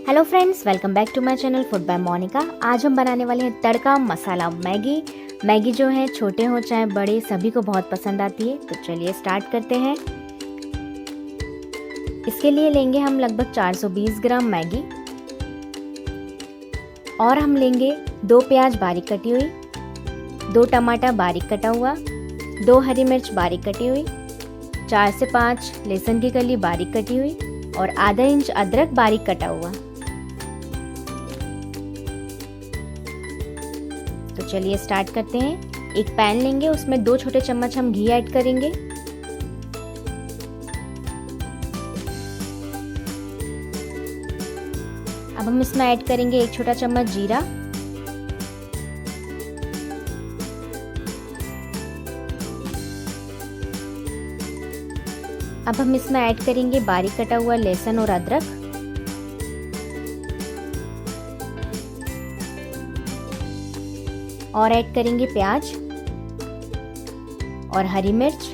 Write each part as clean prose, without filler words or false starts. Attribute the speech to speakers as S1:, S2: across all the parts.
S1: Hello friends, welcome back to my channel food by Monika. आज हम बनाने वाले हैं तड़का मसाला मैगी। मैगी जो है छोटे हो चाहे बड़े सभी को बहुत पसंद आती है। तो चलिए स्टार्ट करते हैं। इसके लिए लेंगे हम लगभग 420 ग्राम मैगी और हम लेंगे 2 प्याज बारीक कटी हुई, 2 टमाटर बारीक कटा हुआ, 2 हरी मिर्च बारीक कटी हुई, 4 से 5 लहसुन की कली बारीक कटी हुई और आधा इंच अदरक बारीक कटा हुआ। तो चलिए स्टार्ट करते हैं। एक पैन लेंगे, उसमें 2 छोटे चम्मच हम घी ऐड करेंगे। अब हम इसमें ऐड करेंगे 1 छोटा चम्मच जीरा, अब हम इसमें ऐड करेंगे बारीक कटा हुआ लहसुन और अदरक, और ऐड करेंगे प्याज और हरी मिर्च।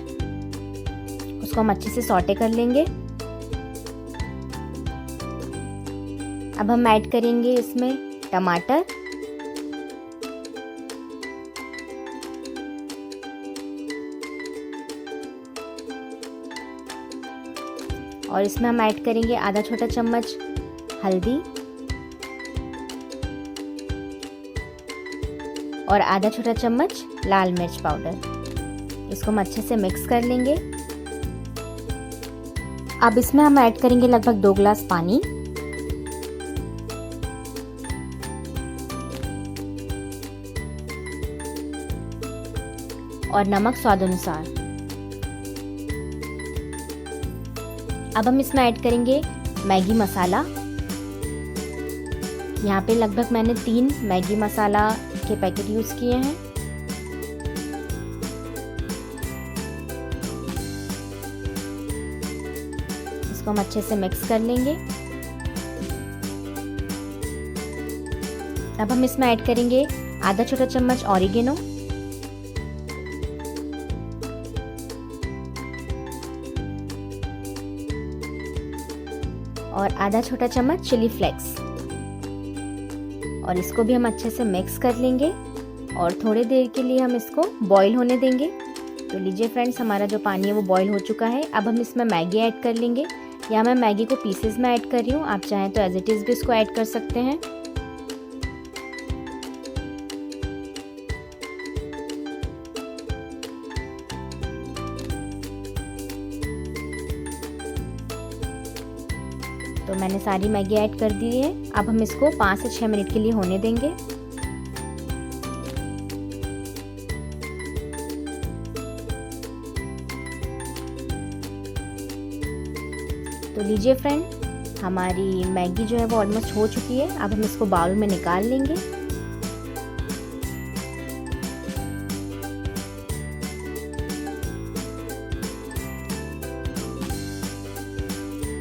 S1: उसको हम अच्छे से सौटे कर लेंगे। अब हम ऐड करेंगे इसमें टमाटर, और इसमें हम ऐड करेंगे आधा छोटा चम्मच हल्दी और आधा छोटा चम्मच लाल मिर्च पाउडर। इसको हम अच्छे से मिक्स कर लेंगे। अब इसमें हम ऐड करेंगे लगभग 2 गिलास पानी, और नमक स्वाद अनुसार। अब हम इसमें ऐड करेंगे मैगी मसाला। यहाँ पे लगभग मैंने 3 मैगी मसाला के पैकेट यूज किए हैं। इसको हम अच्छे से मिक्स कर लेंगे। अब हम इसमें ऐड करेंगे आधा छोटा चम्मच ऑरिगेनो और आधा छोटा चम्मच चिली फ्लेक्स, और इसको भी हम अच्छे से मिक्स कर लेंगे और थोड़ी देर के लिए हम इसको बॉईल होने देंगे। तो लीजिए फ्रेंड्स, हमारा जो पानी है वो बॉईल हो चुका है। अब हम इसमें मैगी ऐड कर लेंगे। या मैं मैगी को पीसेस में ऐड कर रही हूँ, आप चाहें तो एज इट इज़ भी इसको ऐड कर सकते हैं। तो मैंने सारी मैगी ऐड कर दी है। अब हम इसको 5 से 6 मिनट के लिए होने देंगे। तो लीजिए फ्रेंड, हमारी मैगी जो है वो ऑलमोस्ट हो चुकी है। अब हम इसको बाउल में निकाल लेंगे।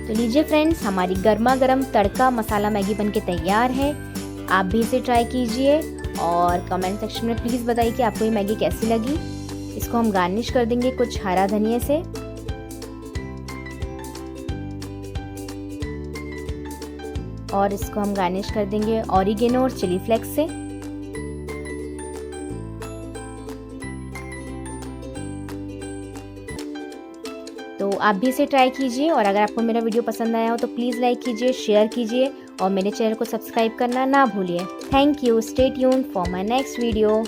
S1: तो लीजिए फ्रेंड्स, हमारी गर्मा गर्म तड़का मसाला मैगी बनके तैयार है। आप भी इसे ट्राई कीजिए और कमेंट सेक्शन में प्लीज़ बताइए कि आपको ये मैगी कैसी लगी। इसको हम गार्निश कर देंगे कुछ हरा धनिया से, और इसको हम गार्निश कर देंगे ऑरिगेनो और चिली फ्लेक्स से। तो आप भी इसे ट्राई कीजिए, और अगर आपको मेरा वीडियो पसंद आया हो तो प्लीज़ लाइक कीजिए, शेयर कीजिए और मेरे चैनल को सब्सक्राइब करना ना भूलिए। Thank you. Stay tuned for my next video.